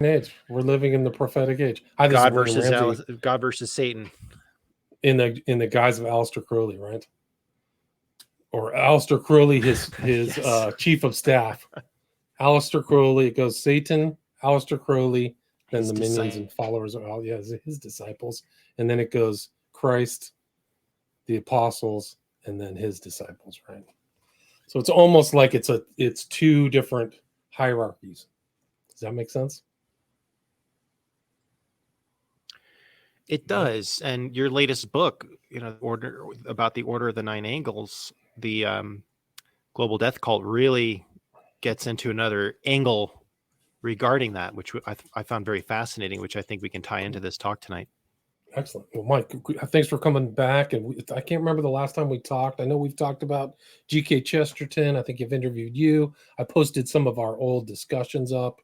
age. We're living in the prophetic age. Hi, this is William Ramsey. God versus Satan. In the guise of Aleister Crowley, right? Or Aleister Crowley, his yes. Chief of staff. Aleister Crowley, it goes Satan, Aleister Crowley, then his the minions and followers are all his disciples, and then it goes Christ, the apostles, and then his disciples, right? So it's almost like it's two different hierarchies. Does that make sense? It does. And your latest book, about the Order of the Nine Angles, the Global Death Cult, really gets into another angle regarding that, which I found very fascinating, which I think we can tie into this talk tonight. Excellent. Well, Mike, thanks for coming back. And I can't remember the last time we talked. I know we've talked about G.K. Chesterton. I think I've interviewed you. I posted some of our old discussions up,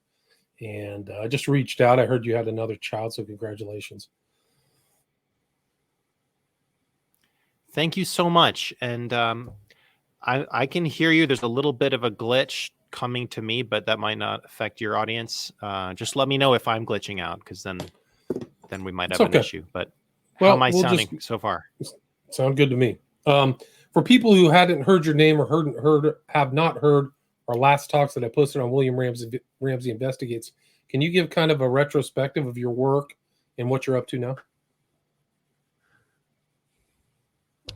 and I just reached out. I heard you had another child, so congratulations. Thank you so much. And I can hear you. There's a little bit of a glitch coming to me, but that might not affect your audience. Just let me know if I'm glitching out, because then we might have an issue. But how am I sounding so far? Sound good to me. For people who hadn't heard your name or have not heard our last talks that I posted on William Ramsey Investigates, can you give kind of a retrospective of your work and what you're up to now?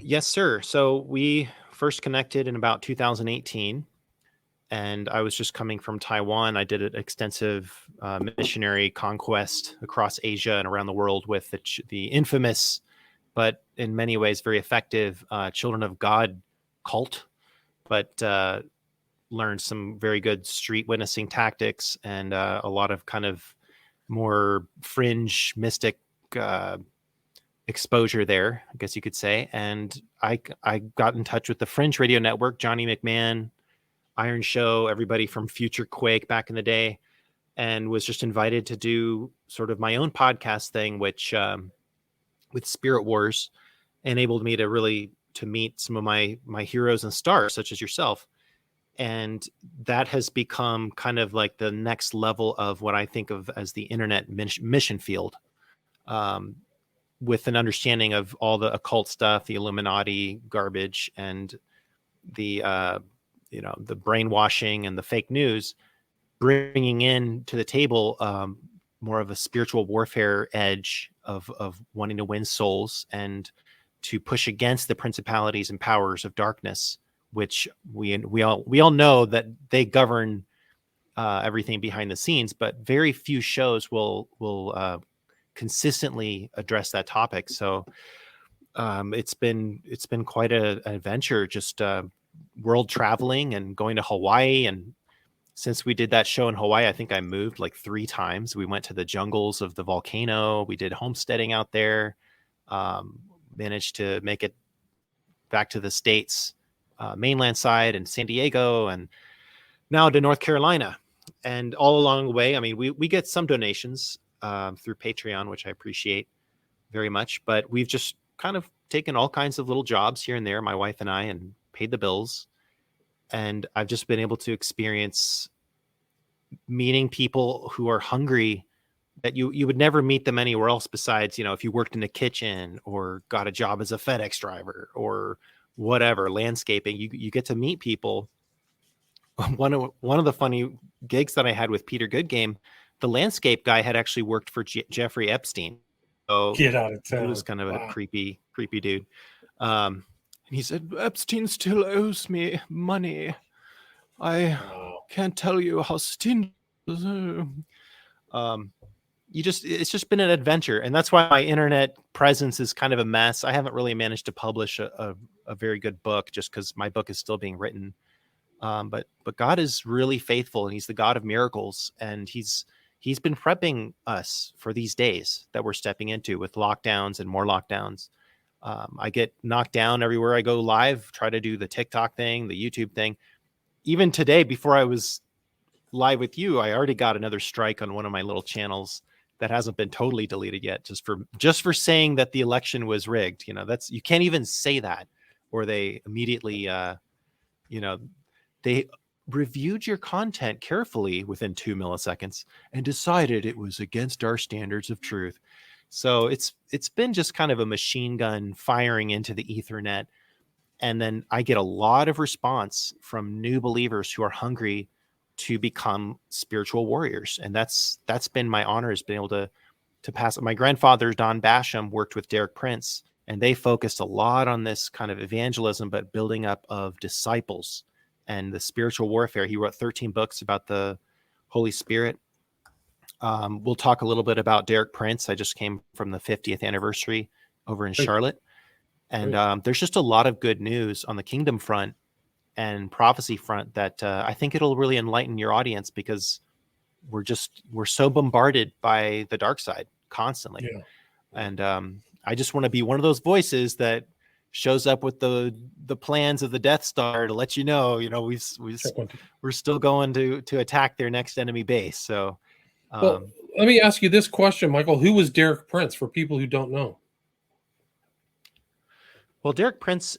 Yes, sir. So we first connected in about 2018, and I was just coming from Taiwan. I did an extensive missionary conquest across Asia and around the world with the infamous, but in many ways very effective, Children of God cult, but learned some very good street witnessing tactics and a lot of kind of more fringe mystic exposure there, I guess you could say. And I got in touch with the Fringe Radio Network, Johnny McMahon, Iron Show, everybody from Future Quake back in the day, and was just invited to do sort of my own podcast thing, which with Spirit Wars enabled me to meet some of my heroes and stars, such as yourself. And that has become kind of like the next level of what I think of as the internet mission field. With an understanding of all the occult stuff, the Illuminati garbage, and the the brainwashing and the fake news, bringing in to the table more of a spiritual warfare edge of wanting to win souls and to push against the principalities and powers of darkness, which we all know that they govern everything behind the scenes, but very few shows will consistently address that topic. So it's been quite an adventure, just world traveling and going to Hawaii. And since we did that show in Hawaii, I think I moved like 3 times. We went to the jungles of the volcano. We did homesteading out there. Managed to make it back to the States, mainland side, and San Diego, and now to North Carolina. And all along the way, I mean, we get some donations through Patreon, which I appreciate very much, but we've just kind of taken all kinds of little jobs here and there, my wife and I, and paid the bills. And I've just been able to experience meeting people who are hungry that you would never meet them anywhere else besides, if you worked in a kitchen or got a job as a FedEx driver or whatever, landscaping. You get to meet people. One of the funny gigs that I had with Peter Goodgame, the landscape guy had actually worked for Jeffrey Epstein. So get out of town. He was kind of a creepy dude. And he said, Epstein still owes me money. I can't tell you how stingy. It's just been an adventure. And that's why my internet presence is kind of a mess. I haven't really managed to publish a very good book just because my book is still being written. But God is really faithful, and he's the God of miracles. And he's been prepping us for these days that we're stepping into with lockdowns and more lockdowns. I get knocked down everywhere I go live, try to do the TikTok thing, the YouTube thing. Even today, before I was live with you, I already got another strike on one of my little channels that hasn't been totally deleted yet, just for saying that the election was rigged. You can't even say that, or they immediately, they reviewed your content carefully within 2 milliseconds and decided it was against our standards of truth. So it's been just kind of a machine gun firing into the Ethernet. And then I get a lot of response from new believers who are hungry to become spiritual warriors. And that's been my honor, has been able to pass. My grandfather, Don Basham, worked with Derek Prince, and they focused a lot on this kind of evangelism, but building up of disciples and the spiritual warfare. He wrote 13 books about the Holy Spirit. We'll talk a little bit about Derek Prince. I just came from the 50th anniversary over in Charlotte. And there's just a lot of good news on the kingdom front and prophecy front that I think it'll really enlighten your audience, because we're so bombarded by the dark side constantly. Yeah. And I just want to be one of those voices that shows up with the plans of the Death Star to let you know, we're still going to attack their next enemy base. So well, let me ask you this question, Michael. Who was Derek Prince, for people who don't know? Well, Derek Prince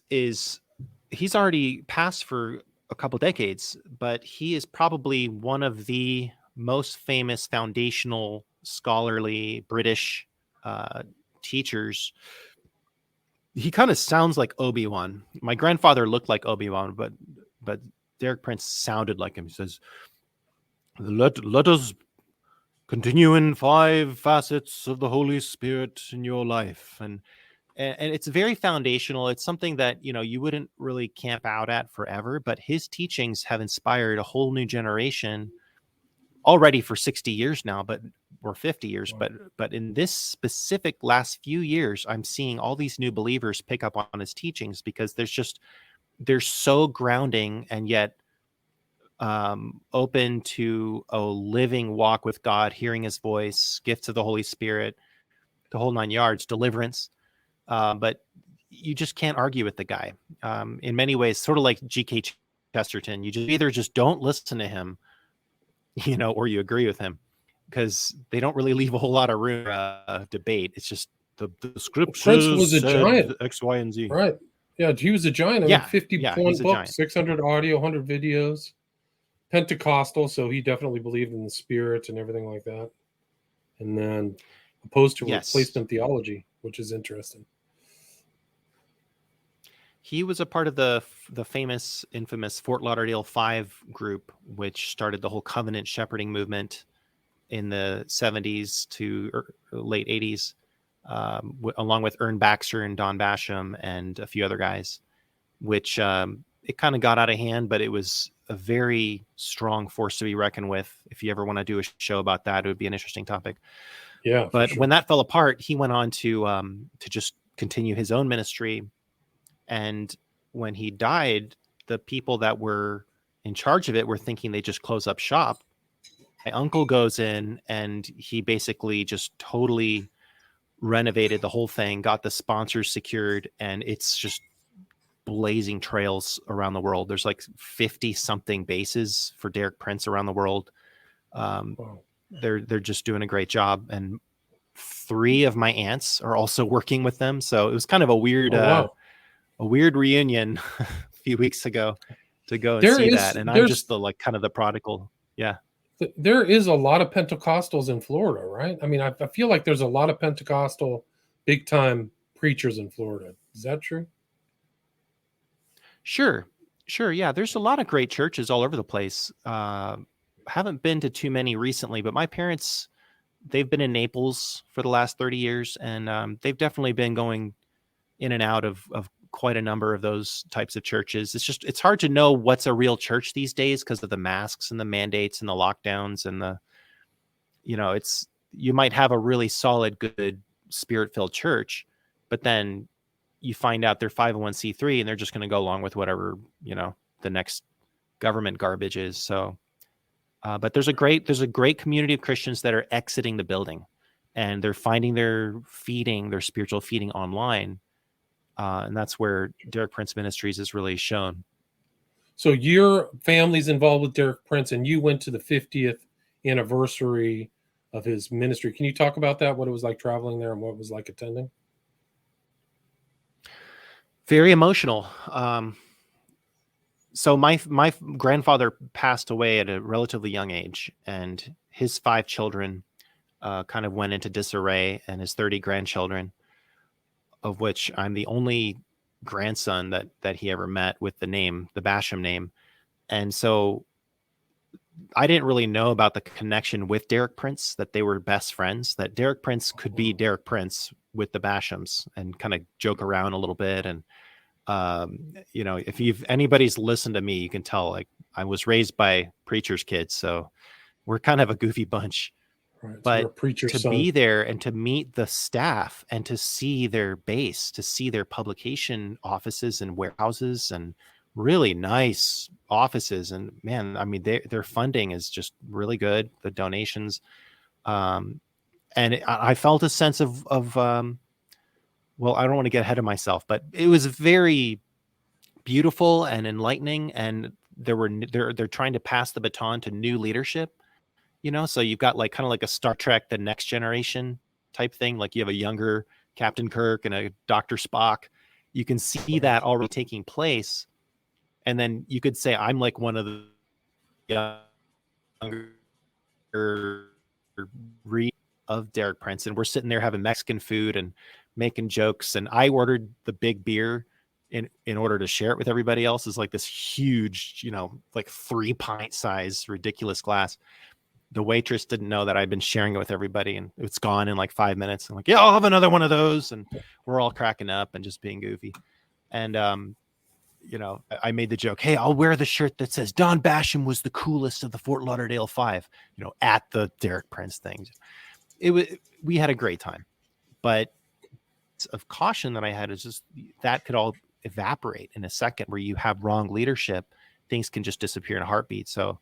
he's already passed for a couple decades, but he is probably one of the most famous foundational scholarly British teachers. He kind of sounds like Obi-Wan. My grandfather looked like Obi-Wan, but Derek Prince sounded like him. He says, let us continue in 5 facets of the Holy Spirit in your life. And it's very foundational. It's something that, you wouldn't really camp out at forever, but his teachings have inspired a whole new generation already for 60 years now, or 50 years. Wow. But in this specific last few years, I'm seeing all these new believers pick up on his teachings, because they're so grounding, and yet open to a living walk with God, hearing his voice, gifts of the Holy Spirit, the whole 9 yards, deliverance. But you just can't argue with the guy. In many ways, sort of like G.K. Chesterton, you either just don't listen to him, or you agree with him, because they don't really leave a whole lot of room for debate. It's just the scriptures. Prince was a giant. X, Y, and Z. Right. Yeah, he was a giant. I mean, 51 books, 600 audio, 100 videos. Pentecostal, so he definitely believed in the Spirit and everything like that. And then opposed to replacement theology, which is interesting. He was a part of the infamous Fort Lauderdale 5 group, which started the whole covenant shepherding movement in the 70s to late 80s, along with Ern Baxter and Don Basham and a few other guys, which it kind of got out of hand, but it was a very strong force to be reckoned with. If you ever want to do a show about that, it would be an interesting topic. Yeah. But when that fell apart, he went on to just continue his own ministry. And when he died, the people that were in charge of it were thinking they just close up shop. My uncle goes in and he basically just totally renovated the whole thing, got the sponsors secured, and it's just blazing trails around the world. There's like 50 something bases for Derek Prince around the world. Wow. They're just doing a great job. And 3 of my aunts are also working with them. So it was kind of a weird, a weird reunion a few weeks ago to go and see that. And I'm just the kind of the prodigal. Yeah. There is a lot of Pentecostals in Florida, right? I mean, I feel like there's a lot of Pentecostal big time preachers in Florida. Is that true? Sure. Yeah. There's a lot of great churches all over the place. Haven't been to too many recently, but my parents, they've been in Naples for the last 30 years, and they've definitely been going in and out of quite a number of those types of churches. It's hard to know what's a real church these days because of the masks and the mandates and the lockdowns and you might have a really solid, good Spirit-filled church, but then you find out they're 501c3 and they're just going to go along with whatever, the next government garbage is. So, but there's a great community of Christians that are exiting the building, and they're finding their spiritual feeding online. And that's where Derek Prince Ministries is really shown. So your family's involved with Derek Prince, and you went to the 50th anniversary of his ministry. Can you talk about that? What it was like traveling there and what it was like attending? Very emotional. So my grandfather passed away at a relatively young age, and his 5 children kind of went into disarray, and his 30 grandchildren, of which I'm the only grandson that he ever met with the Basham name. And so I didn't really know about the connection with Derek Prince, that they were best friends, that Derek Prince could be Derek Prince with the Bashams and kind of joke around a little bit. And, if anybody's listened to me, you can tell, like, I was raised by preacher's kids. So we're kind of a goofy bunch. Right. So you're a But preacher's to son. be there and to meet the staff and to see their base, to see their publication offices and warehouses and really nice offices. And man, I mean, their funding is just really good. The donations. And I felt a sense of well, I don't want to get ahead of myself, but it was very beautiful and enlightening. And they're trying to pass the baton to new leadership. So you've got like kind of like a Star Trek, the Next Generation type thing. Like you have a younger Captain Kirk and a Dr. Spock. You can see that already taking place. And then you could say, I'm like one of the younger of Derek Prince. And we're sitting there having Mexican food and making jokes. And I ordered the big beer in order to share it with everybody else. Is like this huge, like 3-pint size, ridiculous glass. The waitress didn't know that I'd been sharing it with everybody, and it's gone in like 5 minutes. I'm like, yeah, I'll have another one of those. And we're all cracking up and just being goofy. And, I made the joke, hey, I'll wear the shirt that says Don Basham was the coolest of the Fort Lauderdale 5, at the Derek Prince thing. We had a great time, but of caution that I had is just that could all evaporate in a second. Where you have wrong leadership, things can just disappear in a heartbeat. So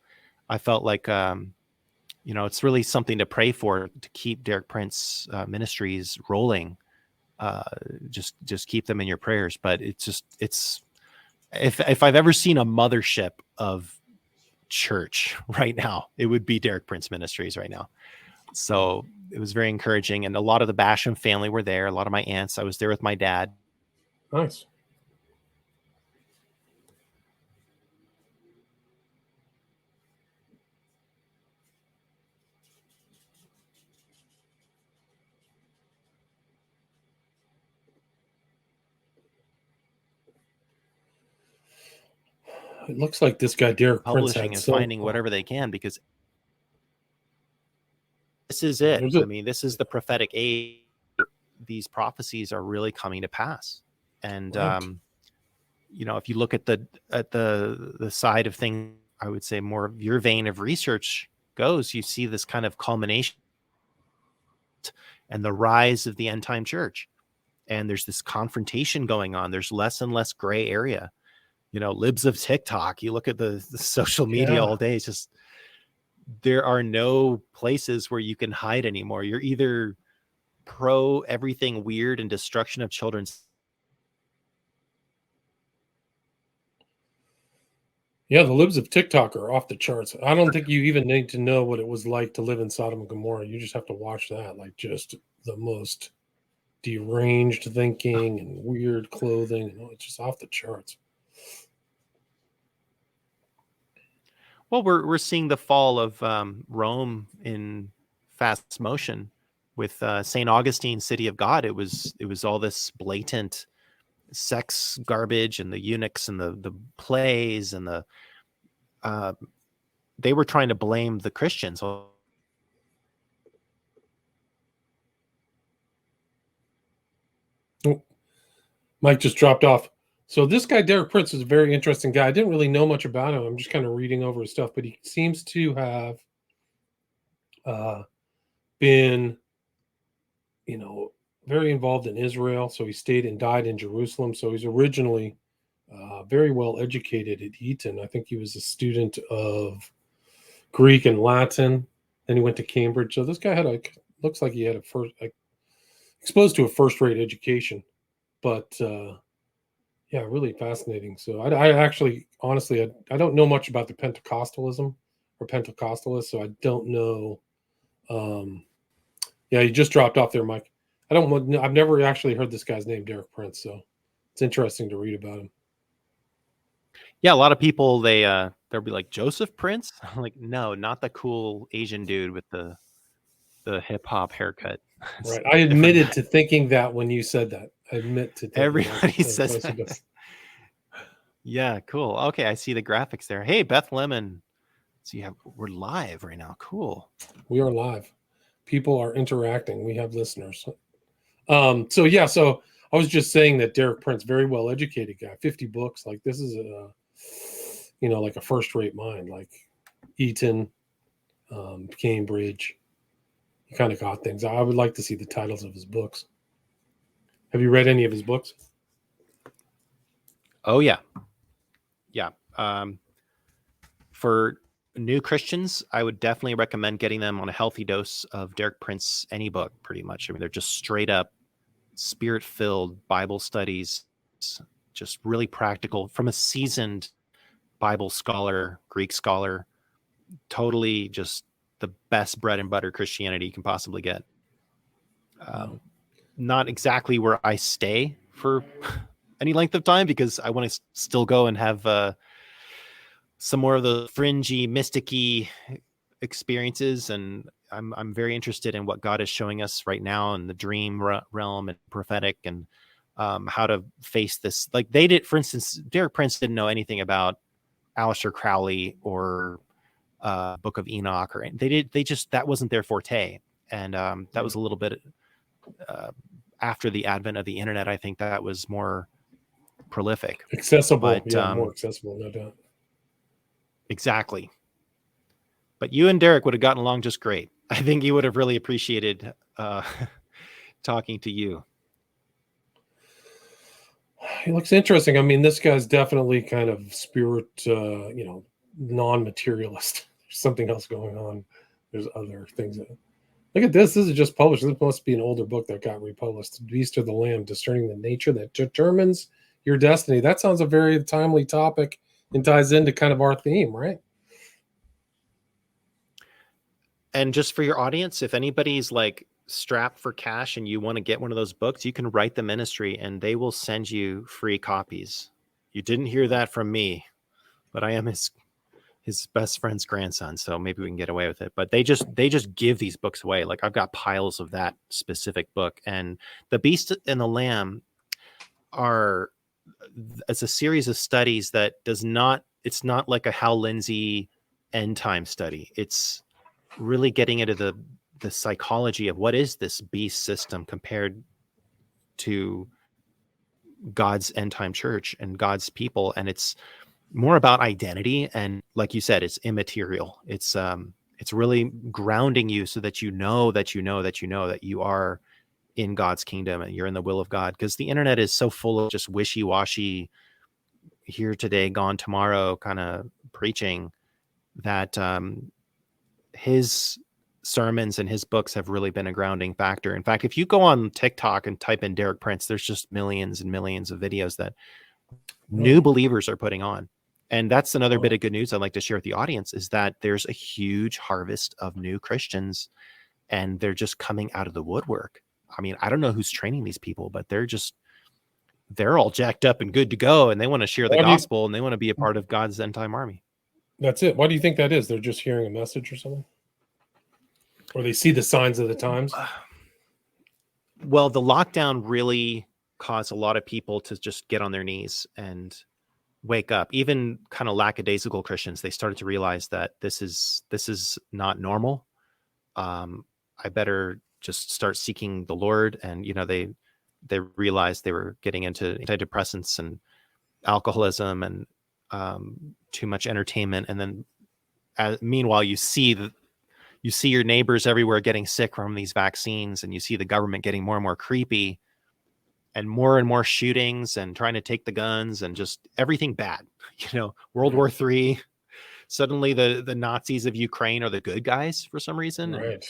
I felt like, it's really something to pray for, to keep Derek Prince ministries rolling. Just keep them in your prayers. But it's if I've ever seen a mothership of church right now, it would be Derek Prince Ministries right now. So it was very encouraging. And a lot of the Basham family were there. A lot of my aunts. I was there with my dad. Nice. It looks like this guy Derek Prince Publishing had and finding whatever they can, because this is it. I mean, this is the prophetic age. These prophecies are really coming to pass. And right. If you look at the side of things, I would say more of your vein of research goes, you see this kind of culmination and the rise of the end time church. And there's this confrontation going on. There's less and less gray area. Libs of TikTok, you look at the social media all day. It's just, there are no places where you can hide anymore. You're either pro everything weird and destruction of children's. Yeah, the libs of TikTok are off the charts. I don't think you even need to know what it was like to live in Sodom and Gomorrah. You just have to watch that. Like, just the most deranged thinking and weird clothing. It's just off the charts. Well, we're seeing the fall of Rome in fast motion with St. Augustine, City of God. It was all this blatant sex garbage and the eunuchs and the plays and they were trying to blame the Christians. Oh, Mike just dropped off. So this guy, Derek Prince, is a very interesting guy. I didn't really know much about him. I'm just kind of reading over his stuff, but he seems to have been, very involved in Israel. So he stayed and died in Jerusalem. So he's originally very well educated at Eton. I think he was a student of Greek and Latin. Then he went to Cambridge. So this guy looks like he had exposed to a first-rate education. But yeah, really fascinating. So I actually, honestly, I don't know much about the Pentecostalism or Pentecostalists, so I don't know. Yeah, you just dropped off there, Mike. I've never actually heard this guy's name, Derek Prince. So it's interesting to read about him. Yeah, a lot of people they'll be like, Joseph Prince? I'm like, no, not the cool Asian dude with the hip hop haircut. It's Right. I different admitted guy. to thinking that when you said that. I admit to thinking that Everybody as says opposed to that. just Yeah, cool. Okay, I see the graphics there. Hey, Beth Lemon. So we're live right now. Cool. we are live. People are interacting. We have listeners. So I was just saying that Derek Prince, very well educated guy, 50 books. Like this is a like a first rate mind, like Eton, Cambridge. He kind of got things. I would like to see the titles of his books. Have you read any of his books? Oh yeah. Yeah. For new Christians, I would definitely recommend getting them on a healthy dose of Derek Prince, any book, pretty much. I mean, they're just straight up spirit-filled Bible studies, just really practical from a seasoned Bible scholar, Greek scholar, totally just the best bread and butter Christianity you can possibly get. Not exactly where I stay for any length of time, because I want to still go and have some more of the fringy, mysticky experiences, and I'm very interested in what God is showing us right now in the dream realm and prophetic, and how to face this. Like they did, for instance, Derek Prince didn't know anything about Aleister Crowley or Book of Enoch, or that wasn't their forte, and that was a little bit after the advent of the internet. I think that was more prolific, Accessible, but yeah, more accessible, no doubt. exactly. But you and Derek would have gotten along just great. I think he would have really appreciated talking to you. He looks interesting. I mean, this guy's definitely kind of spirit, non-materialist. There's something else going on. There's other things. Look at this. This is just published. This must be an older book that got republished. The Beast or the Lamb, Discerning the Nature That Determines Your Destiny. That sounds a very timely topic and ties into kind of our theme, right? And just for your audience, if anybody's like strapped for cash and you want to get one of those books, you can write the ministry and they will send you free copies. You didn't hear that from me, but I am his best friend's grandson, so maybe we can get away with it. But they just give these books away. Like I've got piles of that specific book, and The Beast and the Lamb it's a series of studies that it's not like a Hal Lindsey end time study. It's really getting into the psychology of what is this beast system compared to God's end time church and God's people. And it's more about identity. And like you said, it's immaterial. It's really grounding you so that you know that you are in God's kingdom and you're in the will of God. Because the internet is so full of just wishy-washy, here today, gone tomorrow kind of preaching, that his sermons and his books have really been a grounding factor. In fact, if you go on TikTok and type in Derek Prince, there's just millions and millions of videos that new believers are putting on. And that's another bit of good news I'd like to share with the audience, is that there's a huge harvest of new Christians and they're just coming out of the woodwork. I mean, I don't know who's training these people, but they're all jacked up and good to go, and they want to share the gospel and they want to be a part of God's end time army. That's it. Why do you think that is? They're just hearing a message or something? Or they see the signs of the times? Well, the lockdown really caused a lot of people to just get on their knees and wake up. Even kind of lackadaisical Christians, they started to realize that this is not normal. I better just start seeking the Lord. And they realized they were getting into antidepressants and alcoholism and too much entertainment. And then meanwhile, you see your neighbors everywhere getting sick from these vaccines, and you see the government getting more and more creepy, and more shootings and trying to take the guns and just everything bad. World War III. Suddenly the Nazis of Ukraine are the good guys for some reason. Right.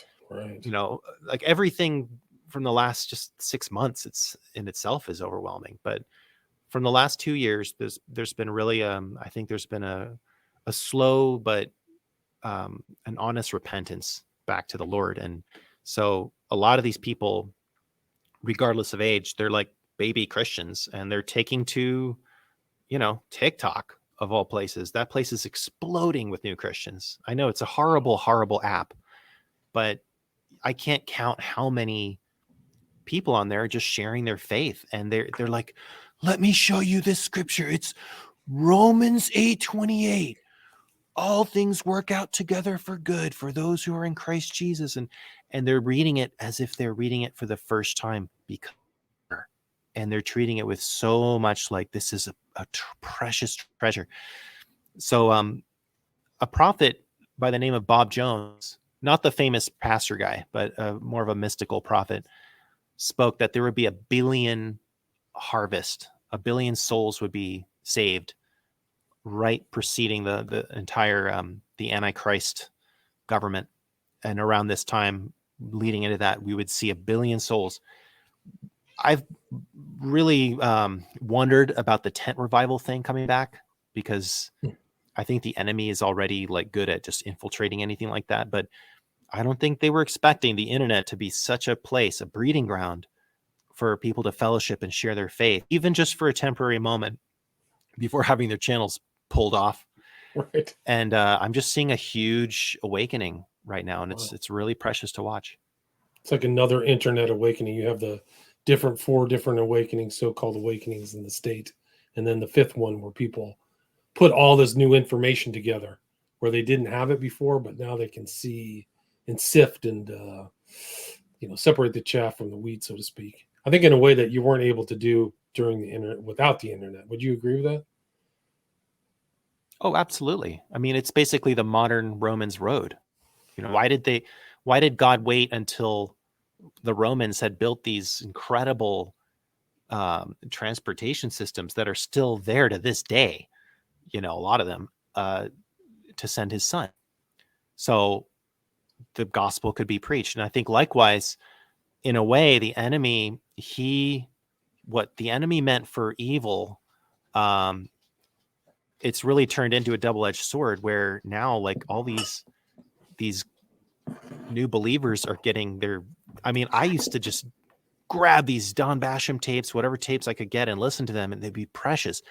Like everything from the last just 6 months, it's in itself is overwhelming. But from the last 2 years, there's been really I think there's been a slow but an honest repentance back to the Lord. And so a lot of these people, regardless of age, they're like baby Christians, and they're taking to TikTok of all places. That place is exploding with new Christians. I know it's a horrible, horrible app, but I can't count how many people on there are just sharing their faith. And they're like, let me show you this scripture. It's Romans 8:28. All things work out together for good for those who are in Christ Jesus. And they're reading it as if they're reading it for the first time, and they're treating it with so much like this is a precious treasure. So a prophet by the name of Bob Jones, not the famous pastor guy, but more of a mystical prophet, spoke that there would be a billion harvest, a billion souls would be saved right preceding the entire the Antichrist government. And around this time leading into that, we would see a billion souls. I've really wondered about the tent revival thing coming back, because I think the enemy is already like good at just infiltrating anything like that. But I don't think they were expecting the internet to be such a place, a breeding ground for people to fellowship and share their faith, even just for a temporary moment before having their channels pulled off. Right. And I'm just seeing a huge awakening right now. And it's really precious to watch. It's like another internet awakening. You have the four different awakenings, so-called awakenings in the state. And then the fifth one where people put all this new information together where they didn't have it before, but now they can see and sift and, separate the chaff from the wheat, so to speak. I think in a way that you weren't able to do during the internet, without the internet. Would you agree with that? Oh, absolutely. I mean, it's basically the modern Romans road. Why did God wait until the Romans had built these incredible transportation systems that are still there to this day, a lot of them, to send his son, so the gospel could be preached? And I think likewise, in a way, the enemy, what the enemy meant for evil, it's really turned into a double-edged sword, where now like all these new believers are getting I used to just grab these Don Basham tapes, whatever tapes I could get, and listen to them, and they'd be precious.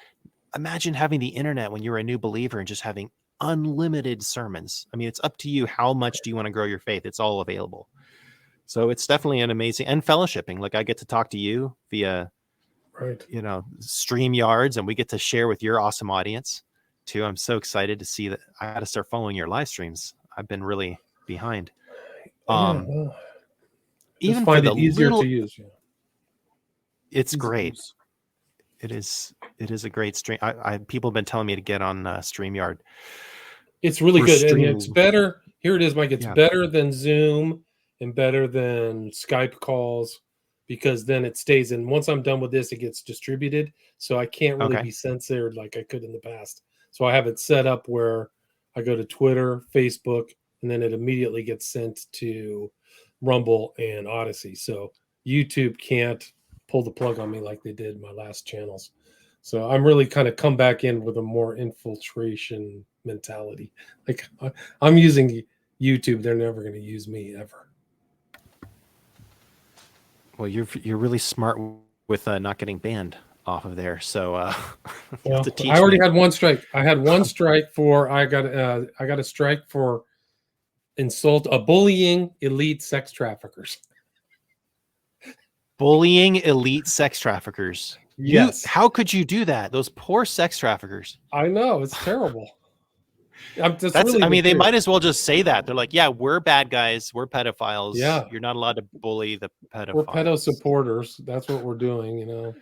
Imagine having the internet when you're a new believer and just having unlimited sermons. I mean, it's up to you. How much do you want to grow your faith? It's all available. So it's definitely an amazing, and fellowshipping. Like I get to talk to you via, StreamYards, and we get to share with your awesome audience too. I'm so excited to see that. I got to start following your live streams. I've been really behind. Even find for it the easier little, to use. Yeah. It's great. It is a great stream. People have been telling me to get on StreamYard. It's really good, and it's better. Here it is, Mike. It's better than Zoom and better than Skype calls, because then it stays in. Once I'm done with this, it gets distributed, so I can't really be censored like I could in the past. So I have it set up where I go to Twitter, Facebook, and then it immediately gets sent to Rumble and Odyssey. So YouTube can't pull the plug on me like they did my last channels. So I'm really kind of come back in with a more infiltration mentality. Like I'm using YouTube, they're never going to use me ever. Well, you're really smart with not getting banned off of there. So well, I already had one strike. I had one strike for I got a strike for bullying elite sex traffickers. Bullying elite sex traffickers. Yes. How could you do that? Those poor sex traffickers. I know, it's terrible. They might as well just say that. They're like, yeah, we're bad guys. We're pedophiles. Yeah. You're not allowed to bully the pedophiles. We're pedo supporters. That's what we're doing,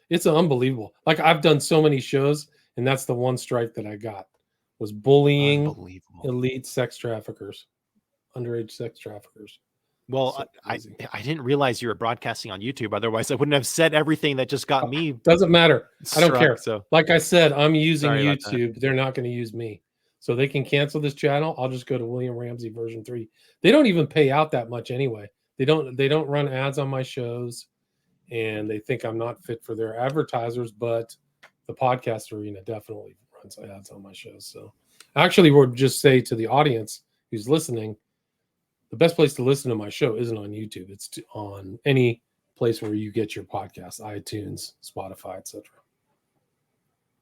It's unbelievable. Like I've done so many shows, and that's the one strike that I got was bullying elite sex traffickers, underage sex traffickers. Well, so I didn't realize you were broadcasting on YouTube. Otherwise, I wouldn't have said everything that just got me. Doesn't matter. I don't care. So, like I said, I'm using YouTube. They're not going to use me. So they can cancel this channel. I'll just go to William Ramsey version 3. They don't even pay out that much anyway. They don't run ads on my shows, and they think I'm not fit for their advertisers, but the podcast arena definitely runs ads on my shows. So actually, we'll just say to the audience who's listening, the best place to listen to my show isn't on YouTube. It's on any place where you get your podcasts, iTunes, Spotify, etc.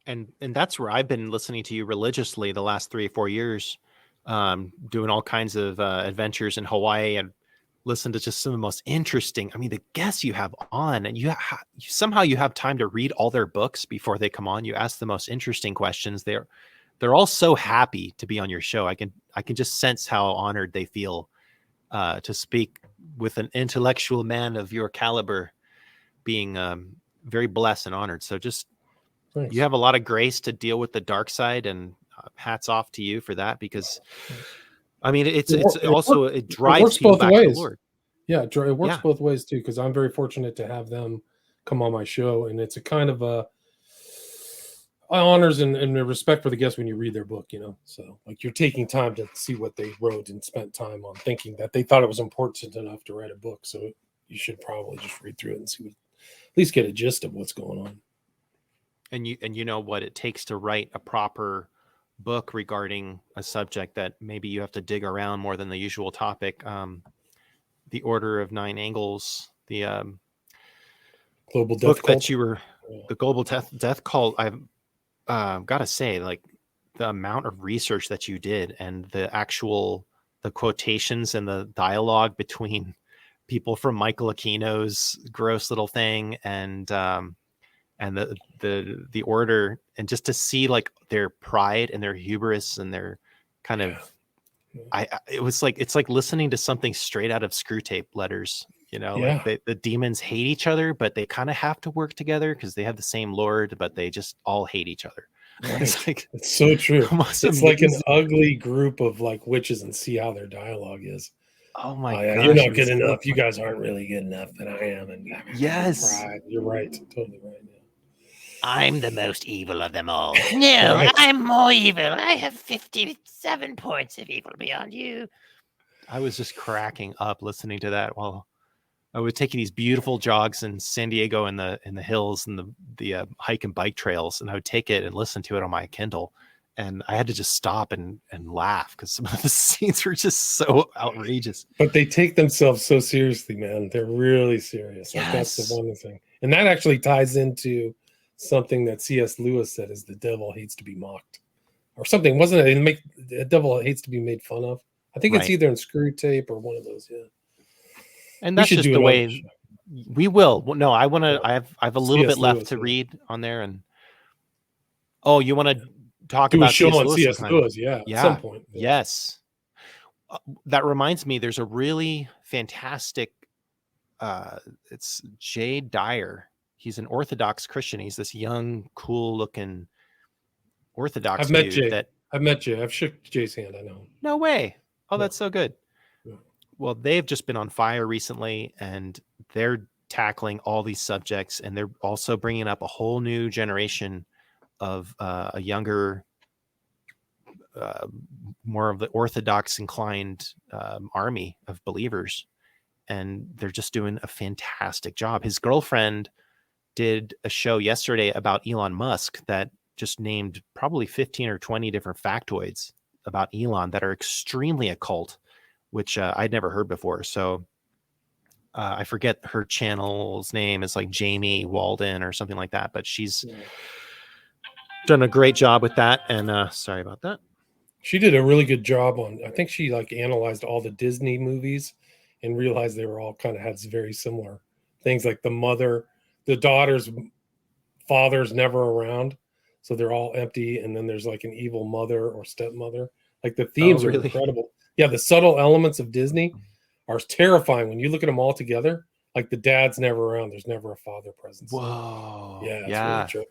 And that's where I've been listening to you religiously the last 3 or 4 years, doing all kinds of adventures in Hawaii, and listen to just some of the most interesting. I mean, the guests you have on, and somehow you have time to read all their books before they come on. You ask the most interesting questions. They're all so happy to be on your show. I can just sense how honored they feel to speak with an intellectual man of your caliber, being very blessed and honored. So just Thanks. you have a lot of grace to deal with the dark side, and hats off to you for that, because I mean, it drives people back to the Lord. Yeah, it works both ways too, because I'm very fortunate to have them come on my show, and it's a kind of honors and respect for the guests when you read their book, So like you're taking time to see what they wrote and spent time on thinking that they thought it was important enough to write a book. So you should probably just read through it and see at least get a gist of what's going on. And you know what it takes to write a proper book regarding a subject that maybe you have to dig around more than the usual topic. The Order of Nine Angles, the global death book cult. That you were, the global death cult. I've got to say, like, the amount of research that you did, and the quotations and the dialogue between people from Michael Aquino's gross little thing and the order, and just to see like their pride and their hubris and their kind of, it's like listening to something straight out of Screw Tape Letters. Like the demons hate each other, but they kind of have to work together because they have the same Lord, but they just all hate each other. Right. It's so true. It's amazing. Like an ugly group of like witches, and see how their dialogue is. Oh my gosh, you're not good enough. You guys aren't really good enough, and I am. And yes, you're right. Totally right. Yeah. I'm the most evil of them all. No, right. I'm more evil. I have 57 points of evil beyond you. I was just cracking up listening to that while I was taking these beautiful jogs in San Diego in the hills and the hike and bike trails, and I would take it and listen to it on my Kindle, and I had to just stop and laugh because some of the scenes were just so outrageous. But they take themselves so seriously, man. They're really serious. Like, that's the one thing, and that actually ties into something that C.S. Lewis said: is the devil hates to be mocked, or something, wasn't it? The devil hates to be made fun of. I think it's either in Screw Tape or one of those. Yeah. And that's just the way we will. Well, no, I want to. I have a little bit left to read on there, and you want to talk about C.S. Lewis? Yeah, at some point. Yeah. Yes, that reminds me. There's a really fantastic. It's Jay Dyer. He's an Orthodox Christian. He's this young, cool-looking Orthodox. I've met Jay. I've shook Jay's hand. I know. No way. Oh, that's so good. Well, they've just been on fire recently, and they're tackling all these subjects, and they're also bringing up a whole new generation of a younger, more of the Orthodox inclined army of believers, and they're just doing a fantastic job. His girlfriend did a show yesterday about Elon Musk that just named probably 15 or 20 different factoids about Elon that are extremely occult, which I'd never heard before. So I forget her channel's name. It's like Jamie Walden or something like that, but she's done a great job with that. And sorry about that. She did a really good job I think she like analyzed all the Disney movies and realized they were all kind of had very similar things, like the daughter's father's never around, so they're all empty. And then there's like an evil mother or stepmother. Like the themes are incredible. Yeah, the subtle elements of Disney are terrifying when you look at them all together. Like the dad's never around. There's never a father presence. Whoa. Yeah. Really true.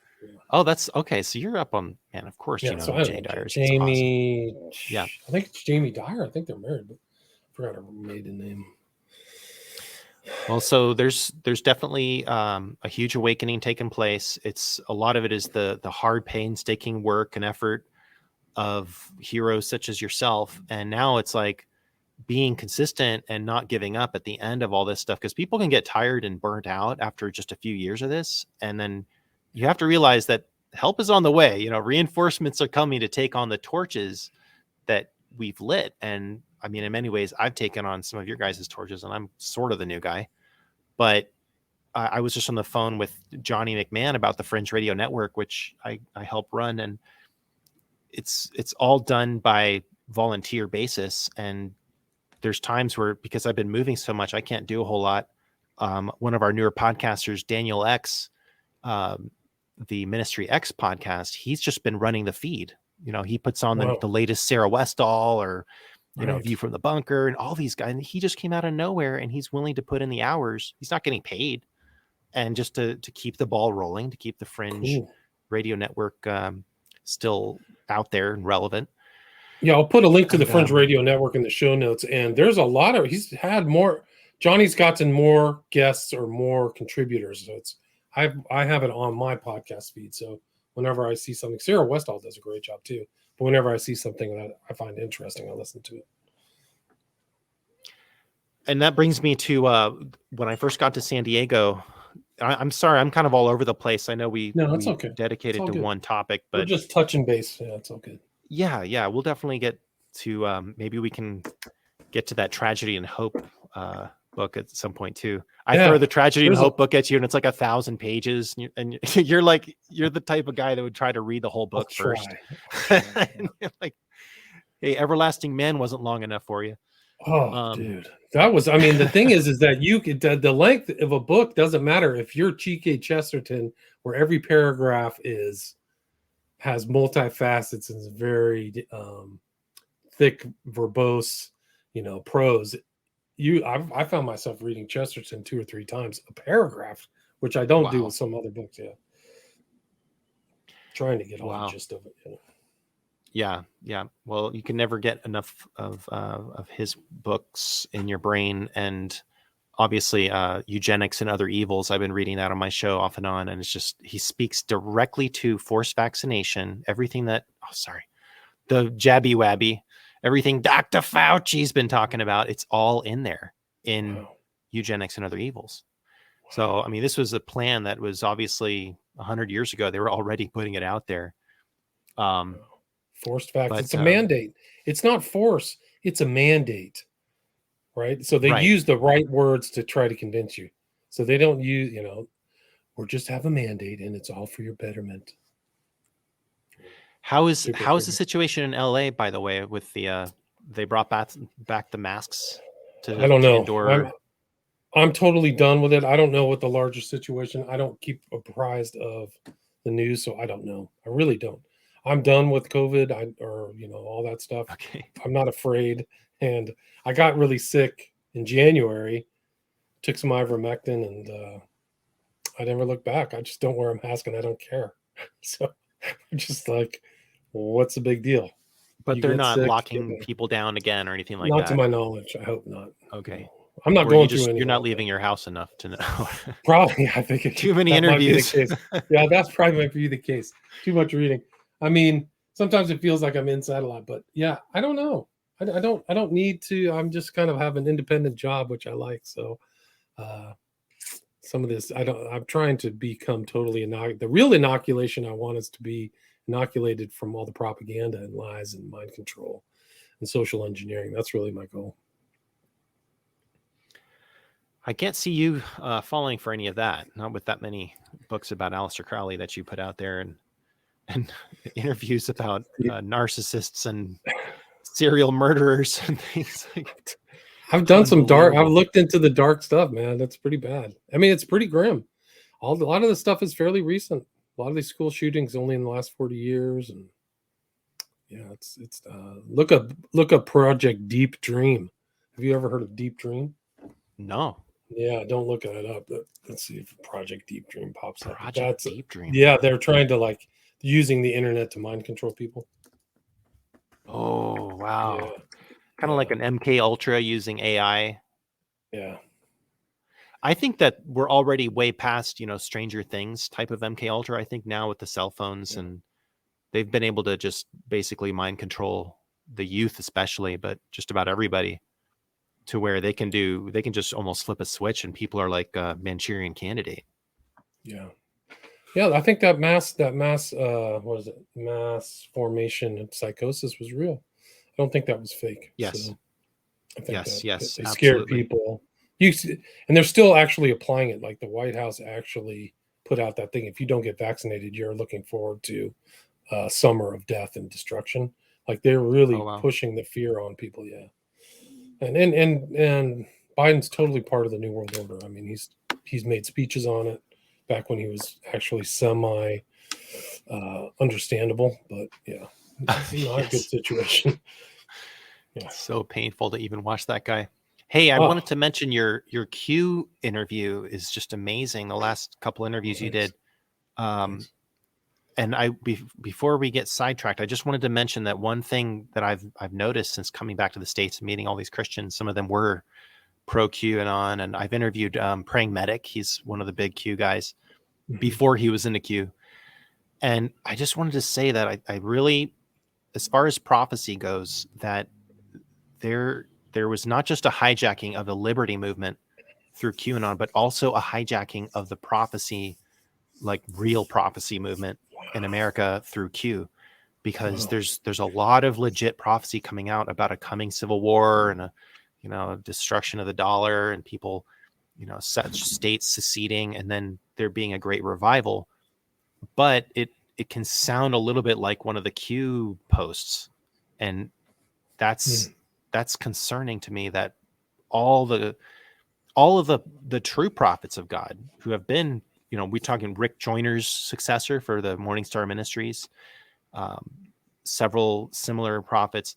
Oh, that's okay. So you're up on, man, of course, Jay Dyer. Jamie. Awesome. Yeah. I think it's Jamie Dyer. I think they're married, but I forgot her maiden name. Well, so there's definitely a huge awakening taking place. A lot of it is the hard, painstaking work and effort of heroes such as yourself. And now it's like being consistent and not giving up at the end of all this stuff, because people can get tired and burnt out after just a few years of this. And then you have to realize that help is on the way. Reinforcements are coming to take on the torches that we've lit. And I mean, in many ways, I've taken on some of your guys' torches, and I'm sort of the new guy. But I was just on the phone with Johnny McMahon about the Fringe Radio Network, which I help run, and it's all done by volunteer basis. And there's times where, because I've been moving so much, I can't do a whole lot. One of our newer podcasters, Daniel X, the Ministry X podcast, he's just been running the feed. He puts on the latest Sarah Westall or, View from the Bunker and all these guys. And he just came out of nowhere, and he's willing to put in the hours. He's not getting paid. And just to keep the ball rolling, to keep the Fringe Radio Network still out there and relevant. Yeah, I'll put a link to the Fringe Radio Network in the show notes. And there's a lot of, he's had more, Johnny's gotten more guests or more contributors. So I have it on my podcast feed. So whenever I see something, Sarah Westall does a great job too. But whenever I see something that I find interesting, I listen to it. And that brings me to when I first got to San Diego. I'm sorry, I'm kind of all over the place. I know we okay. dedicated to one topic, but we're just touching base. Yeah, it's all good. Yeah, we'll definitely get to maybe we can get to that Tragedy and Hope book at some point too. I throw the Tragedy and Hope book at you, and it's like 1,000 pages, and you're the type of guy that would try to read the whole book first. And you're like, hey, Everlasting Man wasn't long enough for you. Oh, dude, that was. I mean, the thing is that you could the length of a book doesn't matter if you're G.K. Chesterton, where every paragraph has multifacets and is very thick, verbose, prose. I found myself reading Chesterton 2 or 3 times a paragraph, which I don't do with some other books. Yeah, trying to get all the gist of it. Yeah. Well, you can never get enough of his books in your brain, and obviously Eugenics and Other Evils. I've been reading that on my show off and on, and it's just, he speaks directly to forced vaccination, everything that the jabby wabby, everything Dr. Fauci's been talking about. It's all in there in Eugenics and Other Evils. So I mean, this was a plan that was obviously 100 years ago. They were already putting it out there. Forced vaccine. It's a mandate. It's not force. It's a mandate, right? So they use the right words to try to convince you. So they don't use, or just have a mandate, and it's all for your betterment. How is the situation in LA, by the way, with the they brought back the masks to I don't know. Indoor... I'm totally done with it. I don't know what the larger situation. I don't keep apprised of the news, so I don't know. I really don't. I'm done with COVID all that stuff. Okay. I'm not afraid. And I got really sick in January, took some ivermectin, and I never looked back. I just don't wear a mask, and I don't care. So I'm just like, what's the big deal? But they're not locking people down again or anything like that? Not to my knowledge. I hope not. Okay. I'm not going through anything. You're not leaving your house enough to know. Probably, I think too many interviews. Yeah, that's probably might be the case. Too much reading. I mean, sometimes it feels like I'm inside a lot, but yeah, I don't know. I don't need to. I'm just kind of have an independent job, which I like. So some of this, I'm trying to become totally inoculated. The real inoculation I want is to be inoculated from all the propaganda and lies and mind control and social engineering. That's really my goal. I can't see you falling for any of that. Not with that many books about Aleister Crowley that you put out there, and interviews about narcissists and serial murderers and things like. I've done some dark. I've looked into the dark stuff, man. That's pretty bad. I mean, it's pretty grim. A lot of the stuff is fairly recent. A lot of these school shootings only in the last 40 years, and yeah, it's look up Project Deep Dream. Have you ever heard of Deep Dream? No. Yeah, don't look it up. Let's see if Project Deep Dream pops up. Project Deep Dream. Yeah, they're trying to using the internet to mind control people. Oh wow! Yeah. Kind of like an MK Ultra using AI. Yeah. I think that we're already way past, Stranger Things type of MK Ultra. I think now with the cell phones and they've been able to just basically mind control the youth, especially, but just about everybody, to where they can just almost flip a switch and people are like a Manchurian Candidate. Yeah. Yeah. I think that mass formation and psychosis was real. I don't think that was fake. Yes. So I think yes. they Absolutely. scared people And they're still actually applying it. Like the White House actually put out that thing. If you don't get vaccinated, you're looking forward to summer of death and destruction. Like they're really pushing the fear on people. Yeah. And Biden's totally part of the New World Order. I mean, he's made speeches on it back when he was actually semi understandable, but yeah, it's not a good situation. Yeah, so painful to even watch that guy. Hey, I wanted to mention your Q interview is just amazing. The last couple interviews you did, and before we get sidetracked, I just wanted to mention that one thing that I've noticed since coming back to the States and meeting all these Christians. Some of them were pro QAnon, and I've interviewed Praying Medic. He's one of the big Q guys before he was into Q. And I just wanted to say that I really, as far as prophecy goes, that there was not just a hijacking of the liberty movement through QAnon, but also a hijacking of the prophecy, like real prophecy movement in America through Q, because there's a lot of legit prophecy coming out about a coming civil war and a destruction of the dollar and people, such states seceding and then there being a great revival. But it can sound a little bit like one of the Q posts, and that's concerning to me, that all of the true prophets of God who have been, we're talking Rick Joyner's successor for the Morning Star Ministries, several similar prophets.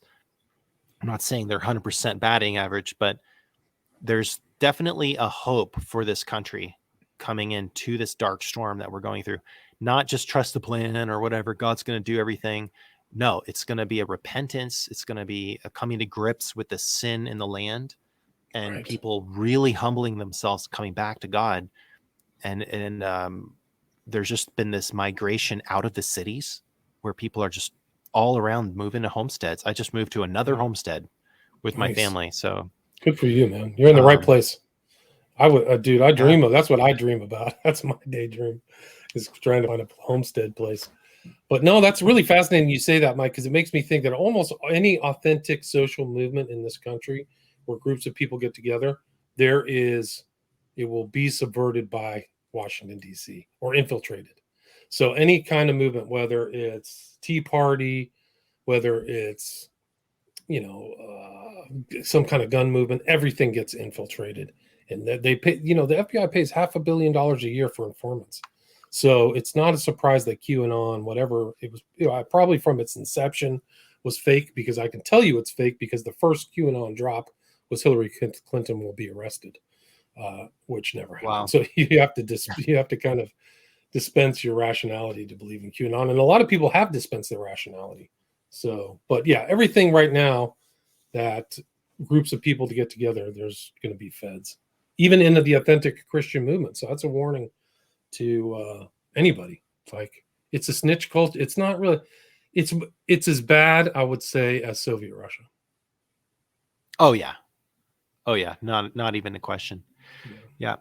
I'm not saying they're 100% batting average, but there's definitely a hope for this country coming into this dark storm that we're going through. Not just trust the plan or whatever, God's going to do everything. No, it's going to be a repentance. It's going to be a coming to grips with the sin in the land, and people really humbling themselves, coming back to God. And there's just been this migration out of the cities where people are just all around moving to homesteads. I just moved to another homestead with my family. So good for you, man. You're in the right place. I would, dude, I dream of, that's what I dream about. That's my daydream, is trying to find a homestead place. But no, that's really fascinating you say that, Mike, because it makes me think that almost any authentic social movement in this country where groups of people get together, it will be subverted by Washington, D.C. or infiltrated. So any kind of movement, whether it's Tea Party, whether it's, some kind of gun movement, everything gets infiltrated. And they pay, the FBI pays $500 million a year for informants. So it's not a surprise that QAnon, whatever it was, probably from its inception was fake, because I can tell you it's fake because the first QAnon drop was Hillary Clinton will be arrested, which never happened. Wow. So you have to kind of dispense your rationality to believe in QAnon. And a lot of people have dispensed their rationality. So, but yeah, everything right now that groups of people to get together, there's going to be feds, even into the authentic Christian movement. So that's a warning to anybody. It's like, it's a snitch cult. It's not really, it's as bad, I would say, as Soviet Russia. Oh yeah. Not even a question. Yeah.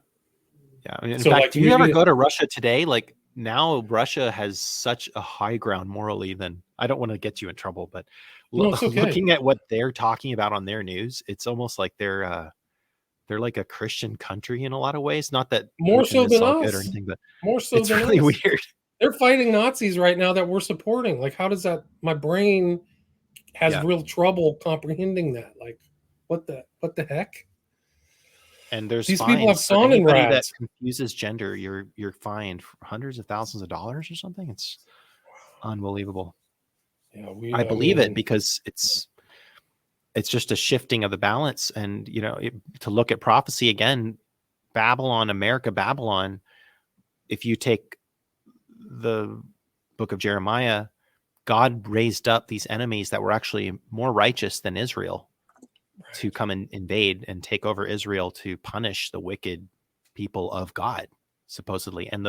I mean, in so fact, like, do you ever go to Russia today? Like, now Russia has such a high ground morally. Than, I don't want to get you in trouble, but looking at what they're talking about on their news, it's almost like they're like a Christian country in a lot of ways. Not that more so than us, or anything, but more so it's than really us. Weird. They're fighting Nazis right now that we're supporting. Like, how does that? My brain has real trouble comprehending that. Like, what the heck? And there's these fines people have for anybody rads. that confuses gender. You're fined for hundreds of thousands of dollars or something. It's unbelievable. Yeah, I believe it, because it's just a shifting of the balance. And to look at prophecy again, Babylon. If you take the book of Jeremiah, God raised up these enemies that were actually more righteous than Israel to come and invade and take over Israel to punish the wicked people of God, supposedly. And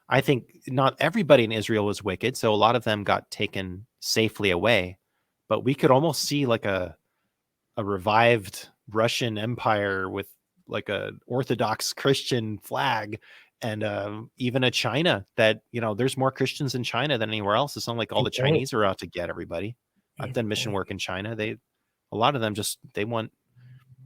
I think not everybody in Israel was wicked, so a lot of them got taken safely away. But we could almost see like a revived Russian Empire with like a Orthodox Christian flag, and even a China that, there's more Christians in China than anywhere else. It's not like all the Chinese are out to get everybody. I've done mission work in China. A lot of them they want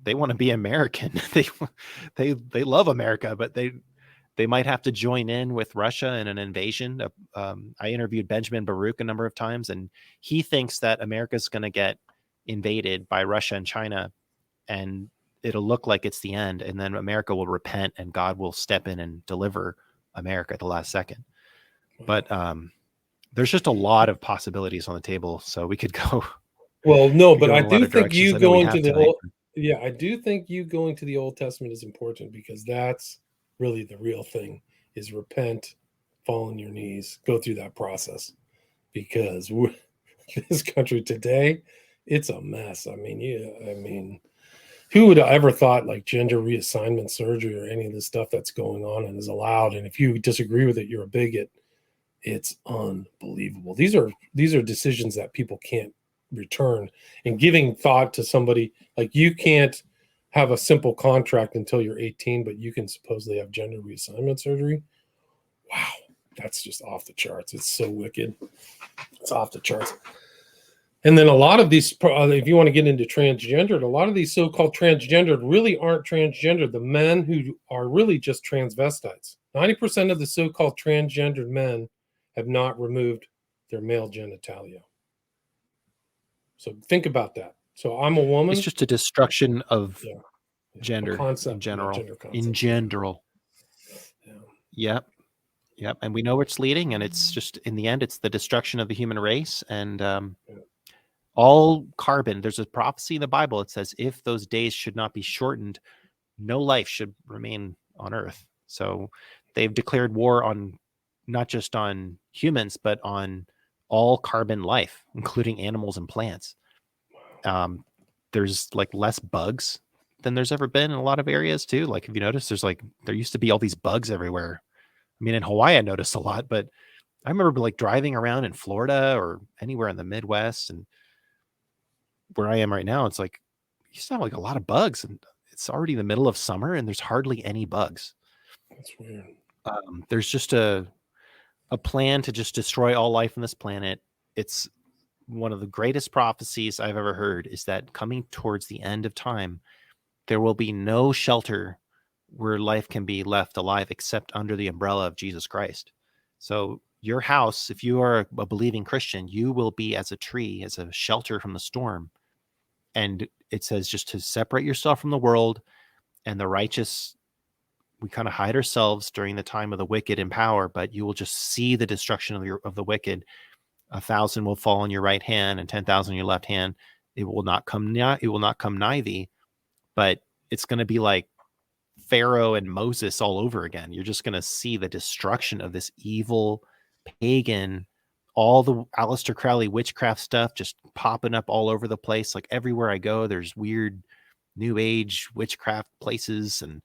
they want to be American. They love America, but they might have to join in with Russia in an invasion. I interviewed Benjamin Baruch a number of times, and he thinks that America's going to get invaded by Russia and China, and it'll look like it's the end, and then America will repent, and God will step in and deliver America at the last second. But there's just a lot of possibilities on the table, so we could go. Well, no, but go I in a lot do of think you directions. I know we going have to the tonight. yeah, I do think you going to the Old Testament is important, because that's really the real thing, is repent, fall on your knees, go through that process, because this country today, it's a mess. I mean, who would have ever thought like gender reassignment surgery or any of this stuff that's going on and is allowed? And if you disagree with it, you're a bigot. It's unbelievable. These are decisions that people can't return. And giving thought to somebody, like, you can't have a simple contract until you're 18, but you can supposedly have gender reassignment surgery. Wow, that's just off the charts. It's so wicked. It's off the charts. And then a lot of these, if you want to get into transgendered, a lot of these so-called transgendered really aren't transgendered. The men who are really just transvestites. 90% of the so-called transgendered men have not removed their male genitalia. So think about that. So I'm a woman. It's just a destruction of Yeah. gender concept, in general. gender concept. In general. Yeah. Yep. And we know where it's leading, and it's just, in the end, it's the destruction of the human race. And all carbon, there's a prophecy in the Bible. It says, if those days should not be shortened, no life should remain on earth. So they've declared war on, not just on humans, but on all carbon life, including animals and plants. There's like less bugs than there's ever been in a lot of areas too. Like, if you notice, there used to be all these bugs everywhere. I mean, in Hawaii, I noticed a lot, but I remember like driving around in Florida or anywhere in the Midwest, and where I am right now, it's like, you used to have like a lot of bugs, and it's already the middle of summer and there's hardly any bugs. That's weird. There's just a plan to just destroy all life on this planet. It's one of the greatest prophecies I've ever heard, is that coming towards the end of time, there will be no shelter where life can be left alive except under the umbrella of Jesus Christ. So your house, if you are a believing Christian, you will be as a tree, as a shelter from the storm. And it says just to separate yourself from the world, and the righteous, we kind of hide ourselves during the time of the wicked in power, but you will just see the destruction of the wicked. 1,000 will fall on your right hand and 10,000 on your left hand. It will not come nigh thee, but it's going to be like Pharaoh and Moses all over again. You're just going to see the destruction of this evil pagan, all the Aleister Crowley witchcraft stuff just popping up all over the place. Like, everywhere I go, there's weird new age witchcraft places, and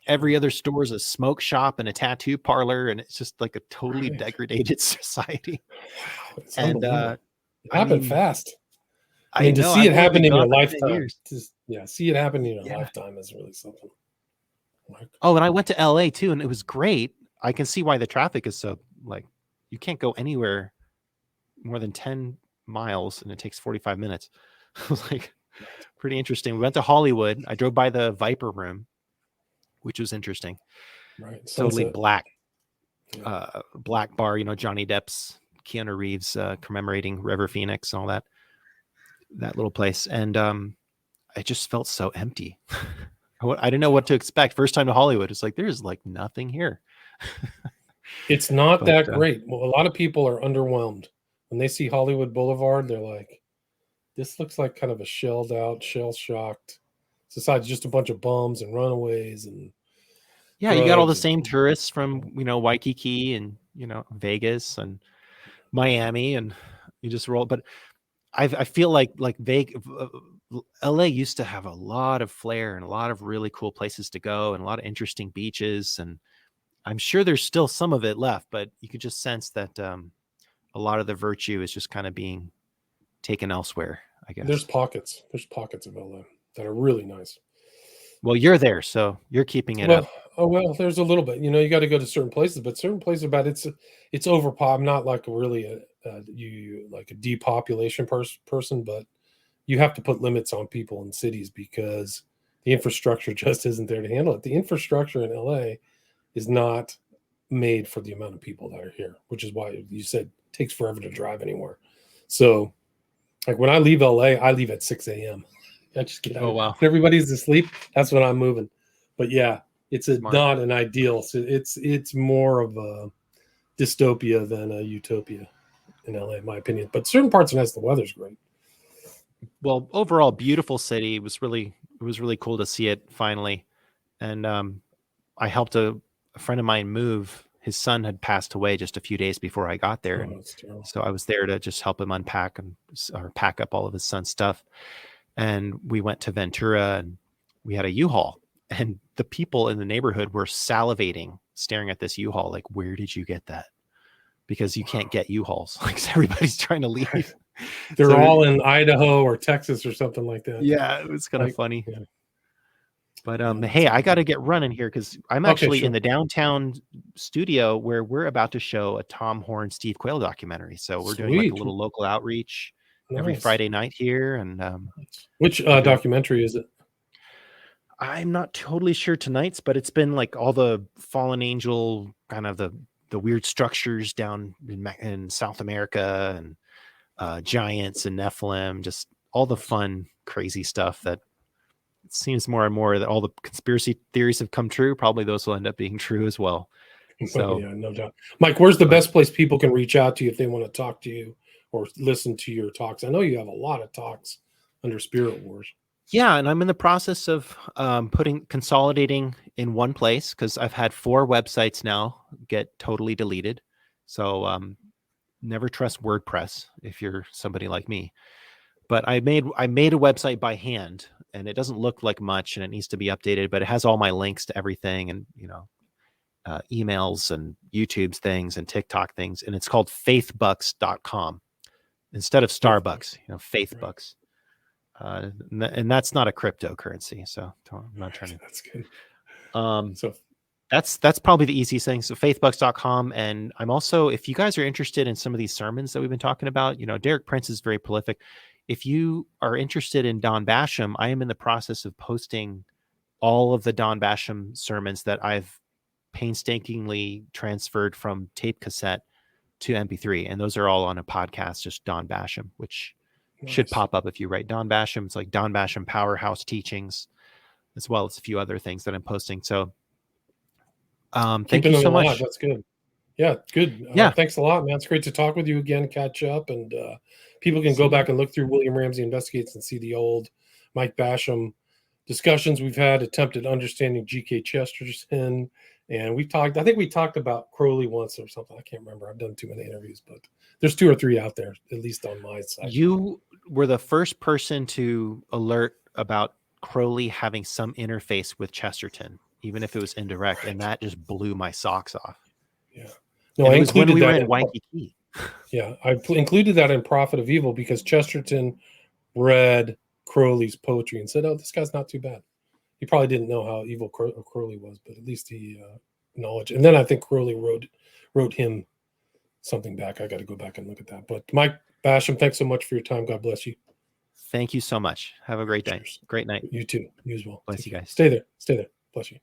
every other store is a smoke shop and a tattoo parlor, and it's just like a totally degraded society. It's And it happened fast. I mean, to know, see it I've only happen been in your gone for 10 lifetime. years. See it happen in your lifetime is really something. Oh, and I went to LA too, and it was great. I can see why the traffic is so, like, you can't go anywhere more than 10 miles and it takes 45 minutes. It was like pretty interesting. We went to Hollywood. I drove by the Viper Room, which was interesting. Right. Totally black. Yeah. Black bar, Johnny Depp's, Keanu Reeves commemorating River Phoenix and all that little place. And it just felt so empty. I didn't know what to expect. First time to Hollywood, it's like, there's like nothing here. It's not that great. Well, a lot of people are underwhelmed when they see Hollywood Boulevard. They're like, this looks like kind of a shelled out, shell shocked society, just a bunch of bums and runaways. And yeah, you got all the same tourists from, Waikiki and, Vegas and Miami, and you just roll. But I feel like LA used to have a lot of flair and a lot of really cool places to go and a lot of interesting beaches. And I'm sure there's still some of it left, but you could just sense that a lot of the virtue is just kind of being taken elsewhere, I guess. There's pockets of LA that are really nice. Well, you're there, so you're keeping it up. Oh, well, there's a little bit, you got to go to certain places, but certain places about it's overpop. I'm not like really like a depopulation person, but you have to put limits on people in cities because The infrastructure just isn't there to handle it. The infrastructure in LA is not made for the amount of people that are here, which is why you said it takes forever to drive anywhere. So, like when I leave LA, I leave at 6 a.m. I just get out. Oh, wow. When everybody's asleep, that's when I'm moving. But yeah, it's Smart. not an ideal. So it's more of a dystopia than a utopia in LA, in my opinion. But certain parts are nice. The weather's great. Well, overall, beautiful city. It was really cool to see it finally. And I helped a friend of mine move. His son had passed away just a few days before I got there. Oh, that's terrible. So I was there to just help him unpack or pack up all of his son's stuff. And we went to Ventura and we had a U-Haul. And the people in the neighborhood were salivating, staring at this U-Haul, like, where did you get that? Because you can't get U-Hauls. Like everybody's trying to leave. They're So- all in Idaho or Texas or something like that. Yeah, it was kind of Like, funny. yeah. But Yeah, hey, that's I got to get running here because I'm Okay, actually sure. in the downtown studio where we're about to show a Tom Horn, Steve Quayle documentary. So we're doing like a Sweet. little local outreach every Nice. Friday night here. And Which doing- documentary is it? I'm not totally sure tonight's, but it's been like all the fallen angel, kind of the weird structures down in South America and giants and Nephilim, just all the fun, crazy stuff that it seems more and more that all the conspiracy theories have come true. Probably those will end up being true as well. So Yeah, no doubt. Mike, where's the best place people can reach out to you if they want to talk to you or listen to your talks? I know you have a lot of talks under Spirit Wars. yeah, and I'm in the process of consolidating in one place because I've had 4 websites now get totally deleted. So never trust WordPress if you're somebody like me. But I made a website by hand, and it doesn't look like much, and it needs to be updated. But it has all my links to everything, and emails and YouTube's things and TikTok things, and it's called faithbucks.com instead of Starbucks. Faithbucks. And that's not a cryptocurrency, so I'm not trying to. That's good. So that's probably the easiest thing. So faithbucks.com. And I'm also, if you guys are interested in some of these sermons that we've been talking about, Derek Prince is very prolific. If you are interested in Don Basham, I am in the process of posting all of the Don Basham sermons that I've painstakingly transferred from tape cassette to MP3. And those are all on a podcast, just Don Basham, which should pop up if you write Don Basham. It's like Don Basham Powerhouse Teachings, as well as a few other things that I'm posting. So thank you so much. That's good. Yeah, good. Yeah. Thanks a lot, man. It's great to talk with you again, catch up, and people can go back and look through William Ramsey Investigates and see the old Mike Basham discussions we've had, attempted understanding G.K. Chesterton, and I think we talked about Crowley once or something. I can't remember. I've done too many interviews, but there's 2 or 3 out there, at least on my side. You were the first person to alert about Crowley having some interface with Chesterton, even if it was indirect, and that just blew my socks off. Yeah. No, And I it was when included we were that in Waikiki. Yeah, I included that in Prophet of Evil because Chesterton read Crowley's poetry and said, "Oh, this guy's not too bad." He probably didn't know how evil Crowley was, but at least he acknowledged. And then I think Crowley wrote him something back. I got to go back and look at that. But Mike Basham, thanks so much for your time. God bless you. Thank you so much. Have a great day. Cheers. Great night. You too. You as well. Bless Take you care. guys. Stay there. Stay there. Bless you.